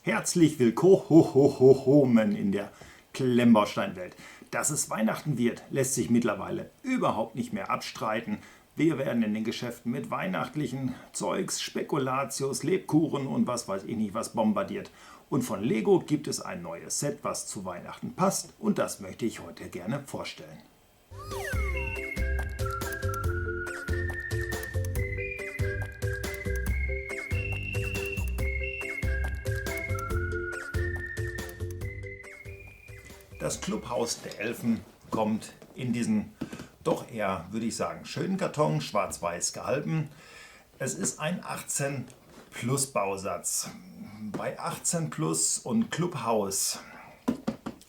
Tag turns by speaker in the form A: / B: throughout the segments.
A: Herzlich willkommen in der Klemmbausteinwelt. Dass es Weihnachten wird, lässt sich mittlerweile überhaupt nicht mehr abstreiten. Wir werden in den Geschäften mit weihnachtlichen Zeugs, Spekulatius, Lebkuchen und was weiß ich nicht was bombardiert. Und von Lego gibt es ein neues Set, was zu Weihnachten passt, und das möchte ich heute gerne vorstellen. Das Clubhaus der Elfen kommt in diesen doch eher, würde ich sagen, schönen Karton, schwarz-weiß gehalten. Es ist ein 18 Plus Bausatz. Bei 18 Plus und Clubhaus,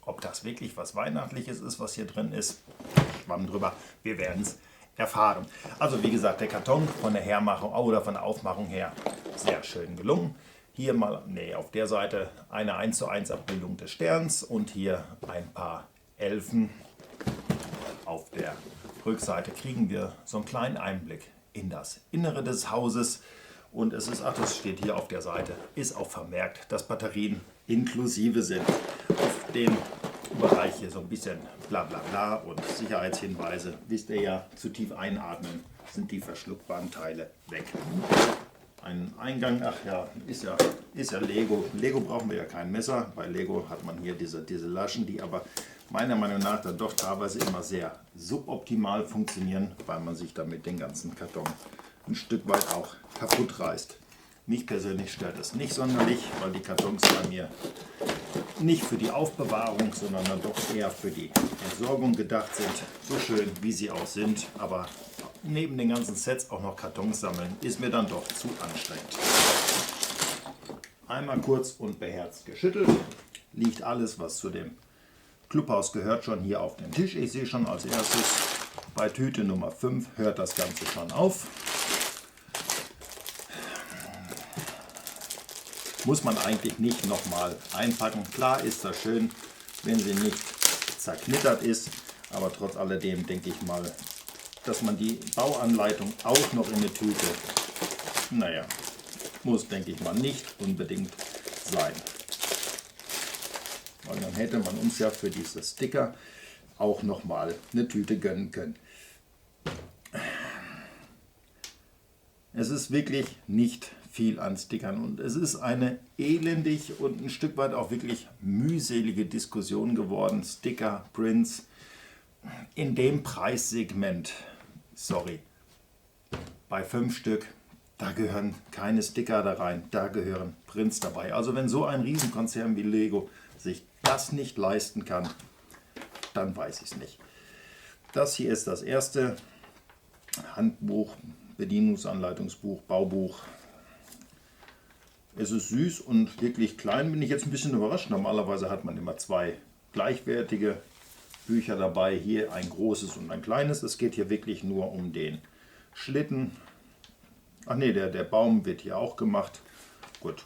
A: ob das wirklich was Weihnachtliches ist, was hier drin ist, schwamm drüber, wir werden es erfahren. Also wie gesagt, der Karton von der Hermachung oder von der Aufmachung her sehr schön gelungen. Hier mal, auf der Seite eine 1:1 Abbildung des Sterns und hier ein paar Elfen. Auf der Rückseite kriegen wir so einen kleinen Einblick in das Innere des Hauses. Und es ist, das steht hier auf der Seite, ist auch vermerkt, dass Batterien inklusive sind. Auf dem Bereich hier so ein bisschen bla bla bla und Sicherheitshinweise. Wisst ihr ja, zu tief einatmen sind die verschluckbaren Teile weg. Ein Eingang, ach ja, ist ja Lego. Lego brauchen wir ja kein Messer. Bei Lego hat man hier diese Laschen, die aber meiner Meinung nach dann doch teilweise immer sehr suboptimal funktionieren, weil man sich damit den ganzen Karton ein Stück weit auch kaputt reißt. Mich persönlich stört es nicht sonderlich, weil die Kartons bei mir nicht für die Aufbewahrung, sondern dann doch eher für die Entsorgung gedacht sind. So schön wie sie auch sind, aber neben den ganzen Sets auch noch Kartons sammeln, ist mir dann doch zu anstrengend. Einmal kurz und beherzt geschüttelt, liegt alles, was zu dem Clubhaus gehört, schon hier auf dem Tisch. Ich sehe schon als erstes, bei Tüte Nummer 5 hört das Ganze schon auf. Muss man eigentlich nicht nochmal einpacken. Klar ist das schön, wenn sie nicht zerknittert ist, aber trotz alledem denke ich mal, dass man die Bauanleitung auch noch in eine Tüte, muss denke ich mal nicht unbedingt sein. Weil dann hätte man uns ja für diese Sticker auch nochmal eine Tüte gönnen können. Es ist wirklich nicht viel an Stickern und es ist eine elendig und ein Stück weit auch wirklich mühselige Diskussion geworden. Sticker, Prints in dem Preissegment, sorry, bei 5 Stück, da gehören keine Sticker da rein, da gehören Prints dabei. Also wenn so ein Riesenkonzern wie Lego sich das nicht leisten kann, dann weiß ich es nicht. Das hier ist das erste Handbuch, Bedienungsanleitungsbuch, Baubuch. Es ist süß und wirklich klein, bin ich jetzt ein bisschen überrascht. Normalerweise hat man immer 2 gleichwertige Bücher dabei, hier ein großes und ein kleines. Es geht hier wirklich nur um den Schlitten. Ach nee, der Baum wird hier auch gemacht. Gut,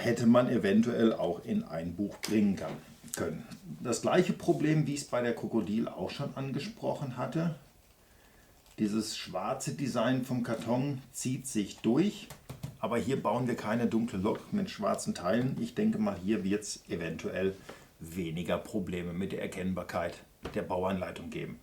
A: hätte man eventuell auch in ein Buch bringen können. Das gleiche Problem, wie ich es bei der Krokodil auch schon angesprochen hatte. Dieses schwarze Design vom Karton zieht sich durch, aber hier bauen wir keine dunkle Lok mit schwarzen Teilen. Ich denke mal, hier wird es eventuell weniger Probleme mit der Erkennbarkeit der Bauanleitung geben.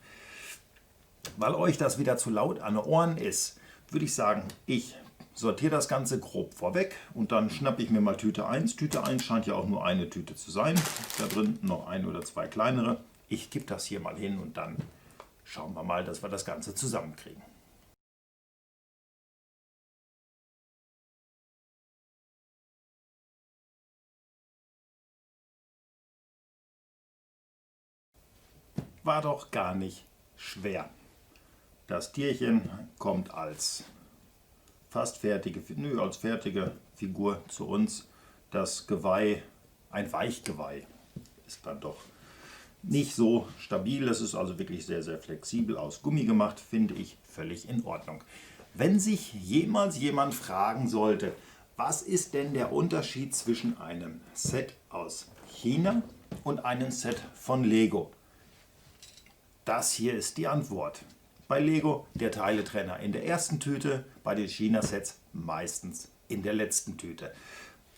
A: Weil euch das wieder zu laut an den Ohren ist, würde ich sagen, ich sortiere das Ganze grob vorweg und dann schnappe ich mir mal Tüte 1. Tüte 1 scheint ja auch nur eine Tüte zu sein. Da drin noch 1 oder 2 kleinere. Ich gebe das hier mal hin und dann schauen wir mal, dass wir das Ganze zusammenkriegen. War doch gar nicht schwer. Das Tierchen kommt als fast fertige, als fertige Figur zu uns. Das Geweih, ein Weichgeweih, ist dann doch nicht so stabil. Es ist also wirklich sehr, sehr flexibel aus Gummi gemacht, finde ich völlig in Ordnung. Wenn sich jemals jemand fragen sollte, was ist denn der Unterschied zwischen einem Set aus China und einem Set von Lego? Das hier ist die Antwort. Bei Lego der Teiletrenner in der ersten Tüte, bei den China-Sets meistens in der letzten Tüte.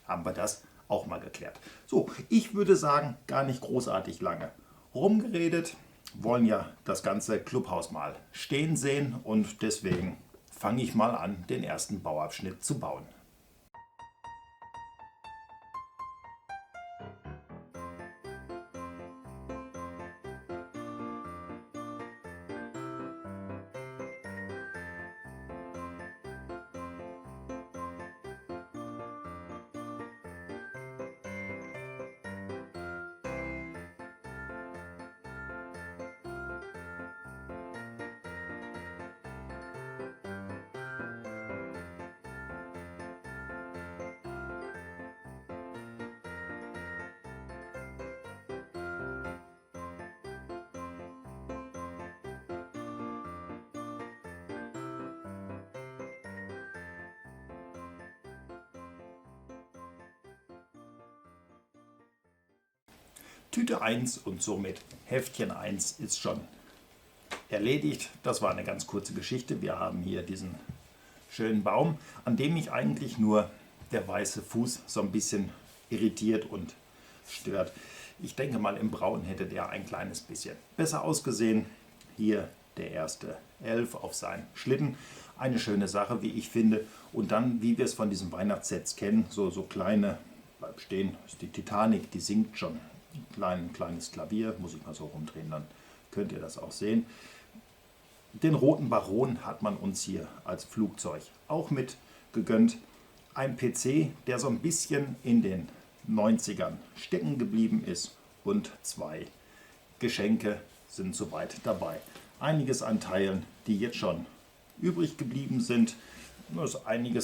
A: haben wir das auch mal geklärt. So, ich würde sagen, gar nicht großartig lange rumgeredet. Wollen ja das ganze Clubhaus mal stehen sehen und deswegen fange ich mal an, den ersten Bauabschnitt zu bauen. Tüte 1 und somit Heftchen 1 ist schon erledigt. Das war eine ganz kurze Geschichte. Wir haben hier diesen schönen Baum, an dem mich eigentlich nur der weiße Fuß so ein bisschen irritiert und stört. Ich denke mal, im Braun hätte der ein kleines bisschen besser ausgesehen. Hier der erste Elf auf seinen Schlitten. Eine schöne Sache, wie ich finde. Und dann, wie wir es von diesen Weihnachtssets kennen, so kleine, bleib stehen, ist die Titanic, die singt schon. Kleines Klavier, muss ich mal so rumdrehen, dann könnt ihr das auch sehen. Den roten Baron hat man uns hier als Flugzeug auch mit gegönnt. Ein PC, der so ein bisschen in den 90ern stecken geblieben ist und 2 Geschenke sind soweit dabei. Einiges an Teilen, die jetzt schon übrig geblieben sind. Das einige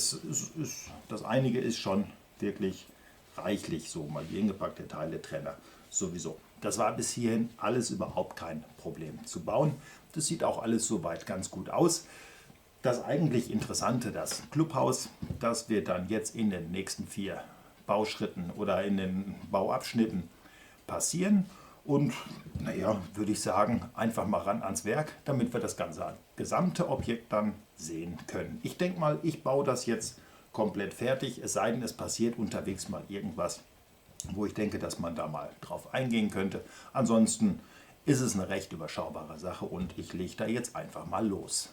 A: ist schon wirklich reichlich, so mal hier hingepackte Teile, Trenner sowieso. Das war bis hierhin alles überhaupt kein Problem zu bauen. Das sieht auch alles soweit ganz gut aus. Das eigentlich Interessante, das Clubhaus, das wird dann jetzt in den nächsten 4 Bauschritten oder in den Bauabschnitten passieren. Und naja, würde ich sagen, einfach mal ran ans Werk, damit wir das ganze gesamte Objekt dann sehen können. Ich denke mal, ich baue das jetzt komplett fertig, es sei denn, es passiert unterwegs mal irgendwas, wo ich denke, dass man da mal drauf eingehen könnte. Ansonsten ist es eine recht überschaubare Sache und ich lege da jetzt einfach mal los.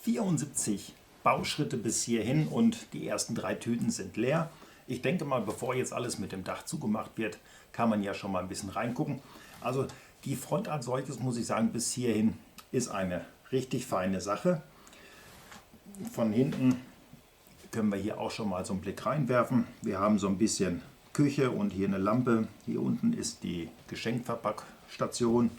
A: ...74 Bauschritte bis hierhin und die ersten 3 Tüten sind leer. Ich denke mal, bevor jetzt alles mit dem Dach zugemacht wird, kann man ja schon mal ein bisschen reingucken. Also die Front als solches, muss ich sagen, bis hierhin ist eine richtig feine Sache. Von hinten können wir hier auch schon mal so einen Blick reinwerfen. Wir haben so ein bisschen Küche und hier eine Lampe. Hier unten ist die Geschenkverpackstation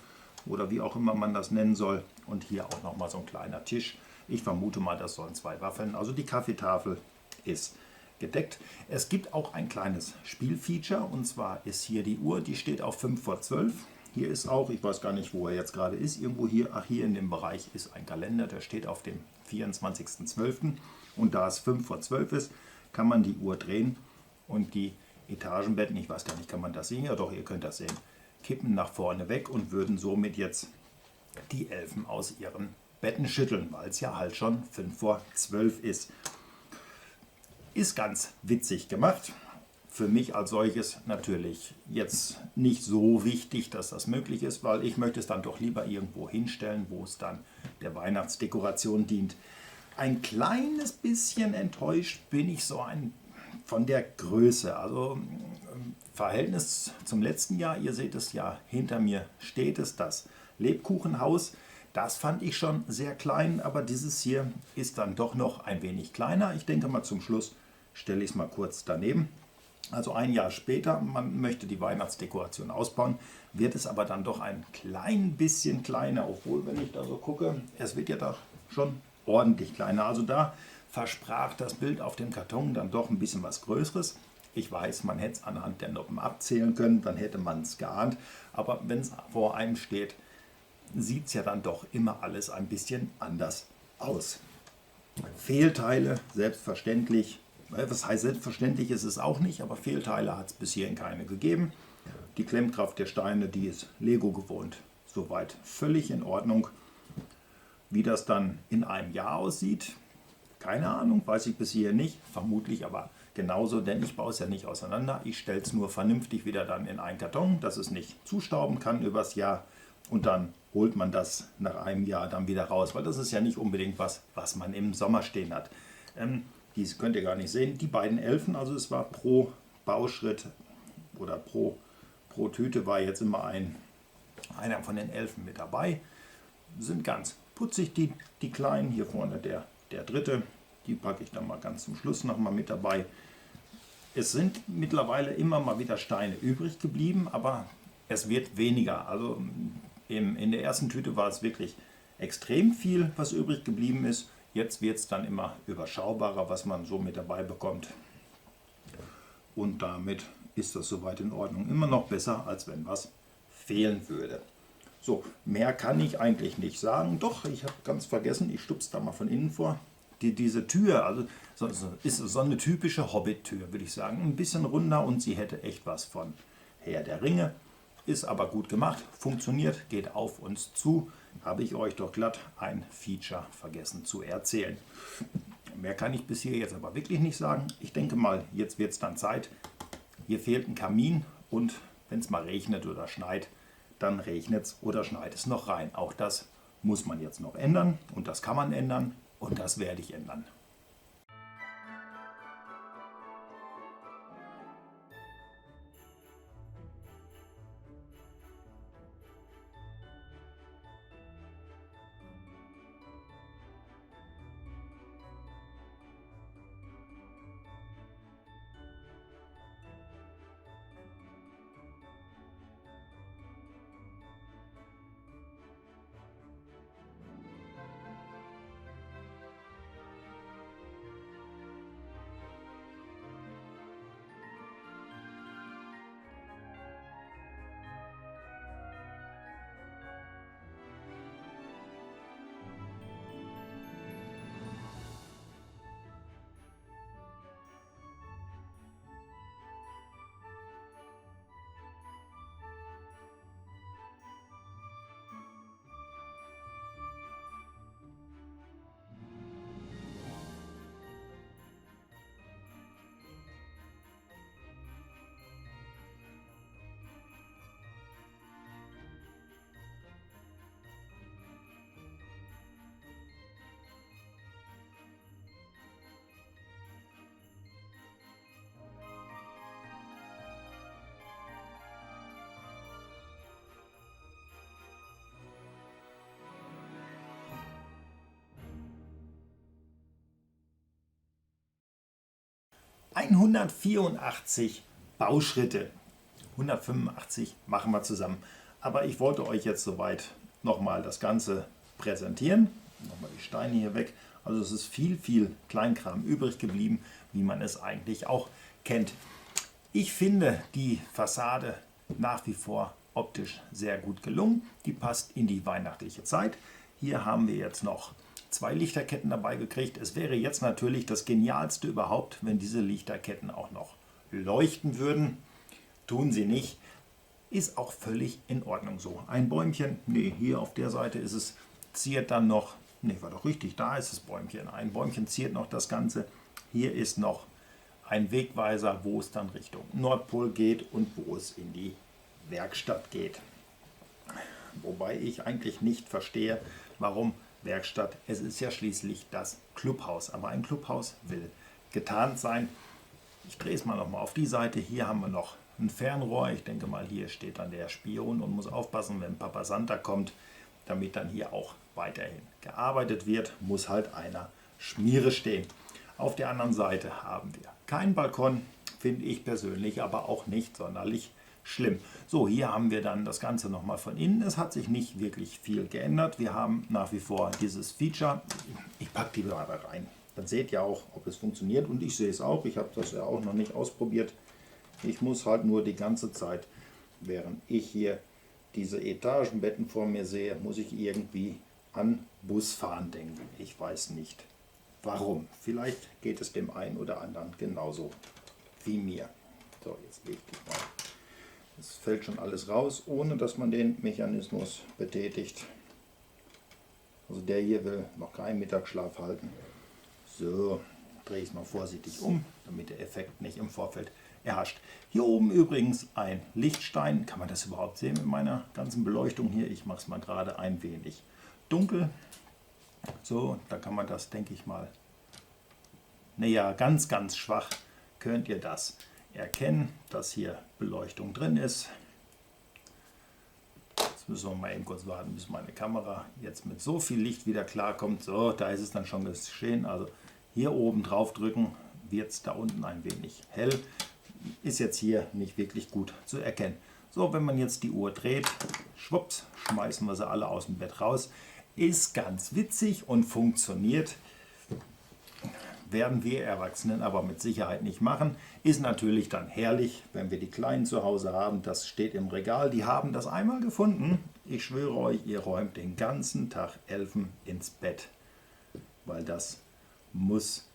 A: oder wie auch immer man das nennen soll. Und hier auch noch mal so ein kleiner Tisch. Ich vermute mal, das sollen 2 Waffeln. Also die Kaffeetafel ist gedeckt. Es gibt auch ein kleines Spielfeature, und zwar ist hier die Uhr, die steht auf 5 vor 12. Hier ist auch, ich weiß gar nicht, wo er jetzt gerade ist, irgendwo hier, ach hier in dem Bereich ist ein Kalender, der steht auf dem 24.12. Und da es 5 vor 12 ist, kann man die Uhr drehen und die Etagenbetten, ich weiß gar nicht, kann man das sehen? Ja doch, ihr könnt das sehen, kippen nach vorne weg und würden somit jetzt die Elfen aus ihren Betten schütteln, weil es ja halt schon 5 vor 12 ist. Ist ganz witzig gemacht. Für mich als solches natürlich jetzt nicht so wichtig, dass das möglich ist, weil ich möchte es dann doch lieber irgendwo hinstellen, wo es dann der Weihnachtsdekoration dient. Ein kleines bisschen enttäuscht bin ich von der Größe. Also im Verhältnis zum letzten Jahr, ihr seht es ja, hinter mir steht es, das Lebkuchenhaus. Das fand ich schon sehr klein, aber dieses hier ist dann doch noch ein wenig kleiner. Ich denke mal, zum Schluss stelle ich es mal kurz daneben. Also ein Jahr später, man möchte die Weihnachtsdekoration ausbauen, wird es aber dann doch ein klein bisschen kleiner, obwohl, wenn ich da so gucke, es wird ja doch schon ordentlich kleiner. Also da versprach das Bild auf dem Karton dann doch ein bisschen was Größeres. Ich weiß, man hätte es anhand der Noppen abzählen können, dann hätte man es geahnt, aber wenn es vor einem steht, sieht es ja dann doch immer alles ein bisschen anders aus. Fehlteile, selbstverständlich. Was heißt selbstverständlich, ist es auch nicht, aber Fehlteile hat es bis hierhin keine gegeben. Die Klemmkraft der Steine, die ist Lego gewohnt. Soweit völlig in Ordnung. Wie das dann in einem Jahr aussieht, keine Ahnung, weiß ich bis hierhin nicht. Vermutlich aber genauso, denn ich baue es ja nicht auseinander. Ich stelle es nur vernünftig wieder dann in einen Karton, dass es nicht zustauben kann übers Jahr. Und dann holt man das nach einem Jahr dann wieder raus, weil das ist ja nicht unbedingt was man im Sommer stehen hat. Dies könnt ihr gar nicht sehen. Die beiden Elfen, also es war pro Bauschritt oder pro Tüte war jetzt immer einer von den Elfen mit dabei. Sind ganz putzig, die kleinen. Hier vorne der dritte, die packe ich dann mal ganz zum Schluss nochmal mit dabei. Es sind mittlerweile immer mal wieder Steine übrig geblieben, aber es wird weniger. Also in der ersten Tüte war es wirklich extrem viel, was übrig geblieben ist. Jetzt wird es dann immer überschaubarer, was man so mit dabei bekommt. Und damit ist das soweit in Ordnung. Immer noch besser, als wenn was fehlen würde. So, mehr kann ich eigentlich nicht sagen. Doch, ich habe ganz vergessen, ich stupse da mal von innen vor. Diese Tür, also ist so eine typische Hobbit-Tür, würde ich sagen. Ein bisschen runder und sie hätte echt was von Herr der Ringe. Ist aber gut gemacht, funktioniert, geht auf uns zu. Habe ich euch doch glatt ein Feature vergessen zu erzählen. Mehr kann ich bis hier jetzt aber wirklich nicht sagen. Ich denke mal, jetzt wird es dann Zeit. Hier fehlt ein Kamin und wenn es mal regnet oder schneit, dann regnet es oder schneit es noch rein. Auch das muss man jetzt noch ändern und das kann man ändern und das werde ich ändern. 184 Bauschritte. 185 machen wir zusammen. Aber ich wollte euch jetzt soweit nochmal das Ganze präsentieren. Nochmal die Steine hier weg. Also es ist viel Kleinkram übrig geblieben, wie man es eigentlich auch kennt. Ich finde die Fassade nach wie vor optisch sehr gut gelungen. Die passt in die weihnachtliche Zeit. Hier haben wir jetzt noch 2 Lichterketten dabei gekriegt. Es wäre jetzt natürlich das Genialste überhaupt, wenn diese Lichterketten auch noch leuchten würden. Tun sie nicht. Ist auch völlig in Ordnung so. Ein Bäumchen, nee, hier auf der Seite ist es, ziert dann noch, nee, war doch richtig, da ist das Bäumchen. Ein Bäumchen ziert noch das Ganze. Hier ist noch ein Wegweiser, wo es dann Richtung Nordpol geht und wo es in die Werkstatt geht. Wobei ich eigentlich nicht verstehe, warum Werkstatt. Es ist ja schließlich das Clubhaus, aber ein Clubhaus will getarnt sein. Ich drehe es mal nochmal auf die Seite. Hier haben wir noch ein Fernrohr. Ich denke mal, hier steht dann der Spion und muss aufpassen, wenn Papa Santa kommt, damit dann hier auch weiterhin gearbeitet wird, muss halt einer Schmiere stehen. Auf der anderen Seite haben wir keinen Balkon, finde ich persönlich aber auch nicht sonderlich schlimm. So, hier haben wir dann das Ganze nochmal von innen. Es hat sich nicht wirklich viel geändert. Wir haben nach wie vor dieses Feature. Ich packe die mal rein. Dann seht ihr auch, ob es funktioniert. Und ich sehe es auch. Ich habe das ja auch noch nicht ausprobiert. Ich muss halt nur die ganze Zeit, während ich hier diese Etagenbetten vor mir sehe, muss ich irgendwie an Busfahren denken. Ich weiß nicht warum. Vielleicht geht es dem einen oder anderen genauso wie mir. So, jetzt lege ich mal. Es fällt schon alles raus, ohne dass man den Mechanismus betätigt. Also der hier will noch keinen Mittagsschlaf halten. So, drehe ich es mal vorsichtig um, damit der Effekt nicht im Vorfeld erhascht. Hier oben übrigens ein Lichtstein. Kann man das überhaupt sehen mit meiner ganzen Beleuchtung hier? Ich mache es mal gerade ein wenig dunkel. So, da kann man das, denke ich mal, naja, ganz schwach könnt ihr das erkennen, dass hier Beleuchtung drin ist. Jetzt müssen wir mal eben kurz warten, bis meine Kamera jetzt mit so viel Licht wieder klarkommt. So, da ist es dann schon geschehen. Also hier oben drauf drücken, wird es da unten ein wenig hell. Ist jetzt hier nicht wirklich gut zu erkennen. So, wenn man jetzt die Uhr dreht, schwupps, schmeißen wir sie alle aus dem Bett raus. Ist ganz witzig und funktioniert. Werden wir Erwachsenen aber mit Sicherheit nicht machen. Ist natürlich dann herrlich, wenn wir die Kleinen zu Hause haben. Das steht im Regal. Die haben das einmal gefunden. Ich schwöre euch, ihr räumt den ganzen Tag Elfen ins Bett. Weil das muss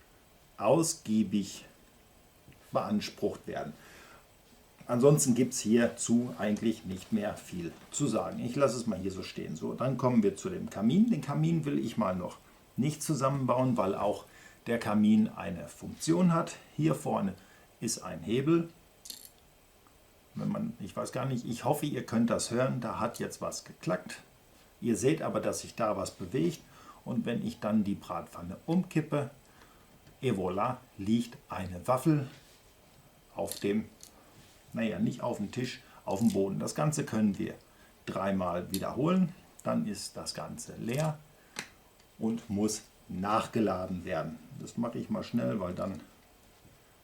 A: ausgiebig beansprucht werden. Ansonsten gibt es hierzu eigentlich nicht mehr viel zu sagen. Ich lasse es mal hier so stehen. So, dann kommen wir zu dem Kamin. Den Kamin will ich mal noch nicht zusammenbauen, weil auch der Kamin eine Funktion hat. Hier vorne ist ein Hebel. Ich weiß gar nicht, ich hoffe, ihr könnt das hören. Da hat jetzt was geklackt. Ihr seht aber, dass sich da was bewegt. Und wenn ich dann die Bratpfanne umkippe, et voilà, liegt eine Waffel auf dem, naja, nicht auf dem Tisch, auf dem Boden. Das Ganze können wir 3-mal wiederholen. Dann ist das Ganze leer und muss nachgeladen werden. Das mache ich mal schnell, weil dann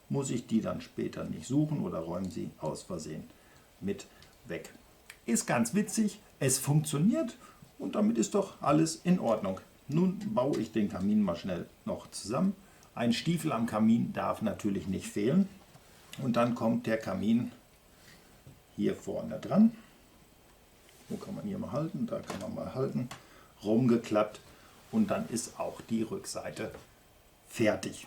A: muss ich die dann später nicht suchen oder räumen sie aus Versehen mit weg. Ist ganz witzig, es funktioniert und damit ist doch alles in Ordnung. Nun baue ich den Kamin mal schnell noch zusammen. Ein Stiefel am Kamin darf natürlich nicht fehlen. Und dann kommt der Kamin hier vorne dran. Wo kann man hier mal halten? Da kann man mal halten. Rumgeklappt. Und dann ist auch die Rückseite fertig.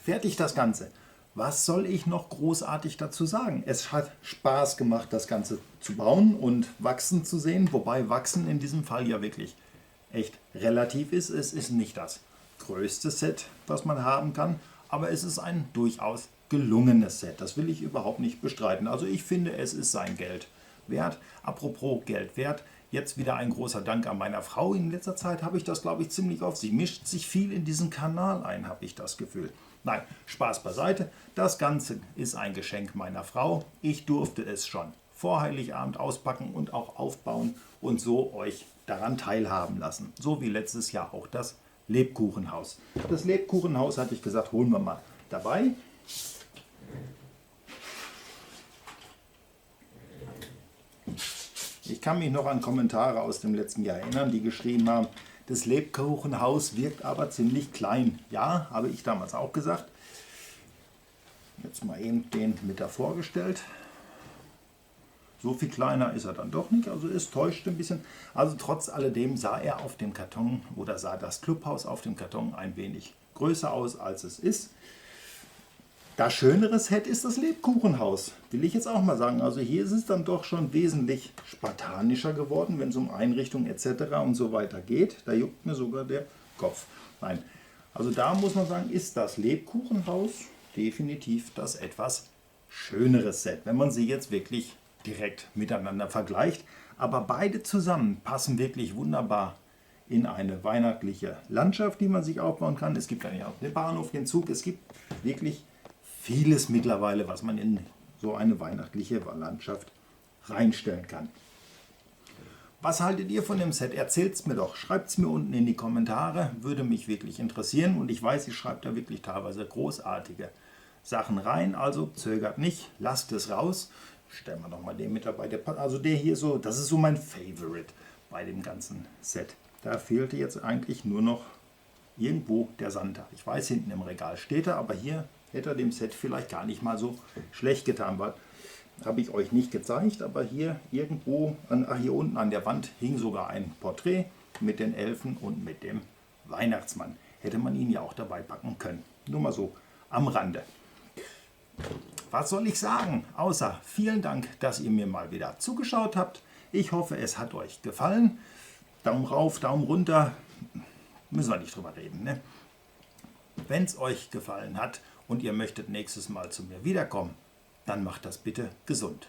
A: Fertig das Ganze. Was soll ich noch großartig dazu sagen? Es hat Spaß gemacht, das Ganze zu bauen und wachsen zu sehen. Wobei wachsen in diesem Fall ja wirklich echt relativ ist. Es ist nicht das größte Set, was man haben kann. Aber es ist ein durchaus gelungenes Set. Das will ich überhaupt nicht bestreiten. Also ich finde, es ist sein Geld wert. Apropos Geld wert. Jetzt wieder ein großer Dank an meiner Frau. In letzter Zeit habe ich das, glaube ich, ziemlich oft. Sie mischt sich viel in diesen Kanal ein, habe ich das Gefühl. Nein, Spaß beiseite. Das Ganze ist ein Geschenk meiner Frau. Ich durfte es schon vor Heiligabend auspacken und auch aufbauen und so euch daran teilhaben lassen. So wie letztes Jahr auch das Lebkuchenhaus. Das Lebkuchenhaus hatte ich gesagt, holen wir mal dabei. Ich kann mich noch an Kommentare aus dem letzten Jahr erinnern, die geschrieben haben, das Lebkuchenhaus wirkt aber ziemlich klein. Ja, habe ich damals auch gesagt. Jetzt mal eben den mit davor gestellt. So viel kleiner ist er dann doch nicht, also es täuscht ein bisschen. Also trotz alledem sah er auf dem Karton oder sah das Clubhaus auf dem Karton ein wenig größer aus, als es ist. Das schönere Set ist das Lebkuchenhaus, will ich jetzt auch mal sagen. Also hier ist es dann doch schon wesentlich spartanischer geworden, wenn es um Einrichtung etc. und so weiter geht. Da juckt mir sogar der Kopf. Nein, also da muss man sagen, ist das Lebkuchenhaus definitiv das etwas schönere Set, wenn man sie jetzt wirklich direkt miteinander vergleicht. Aber beide zusammen passen wirklich wunderbar in eine weihnachtliche Landschaft, die man sich aufbauen kann. Es gibt dann ja auch den Bahnhof, den Zug. Es gibt wirklich vieles mittlerweile, was man in so eine weihnachtliche Landschaft reinstellen kann. Was haltet ihr von dem Set? Erzählt es mir doch. Schreibt es mir unten in die Kommentare. Würde mich wirklich interessieren. Und ich weiß, ihr schreibt da wirklich teilweise großartige Sachen rein. Also zögert nicht, lasst es raus. Stellen wir nochmal den mit dabei. Also der hier so, das ist so mein Favorite bei dem ganzen Set. Da fehlte jetzt eigentlich nur noch irgendwo der Santa. Ich weiß, hinten im Regal steht er, aber hier hätte er dem Set vielleicht gar nicht mal so schlecht getan. Weil, habe ich euch nicht gezeigt, aber hier irgendwo, hier unten an der Wand hing sogar ein Porträt mit den Elfen und mit dem Weihnachtsmann. Hätte man ihn ja auch dabei packen können. Nur mal so am Rande. Was soll ich sagen? Außer vielen Dank, dass ihr mir mal wieder zugeschaut habt. Ich hoffe, es hat euch gefallen. Daumen rauf, Daumen runter. Müssen wir nicht drüber reden, ne? Wenn es euch gefallen hat und ihr möchtet nächstes Mal zu mir wiederkommen, dann macht das bitte gesund.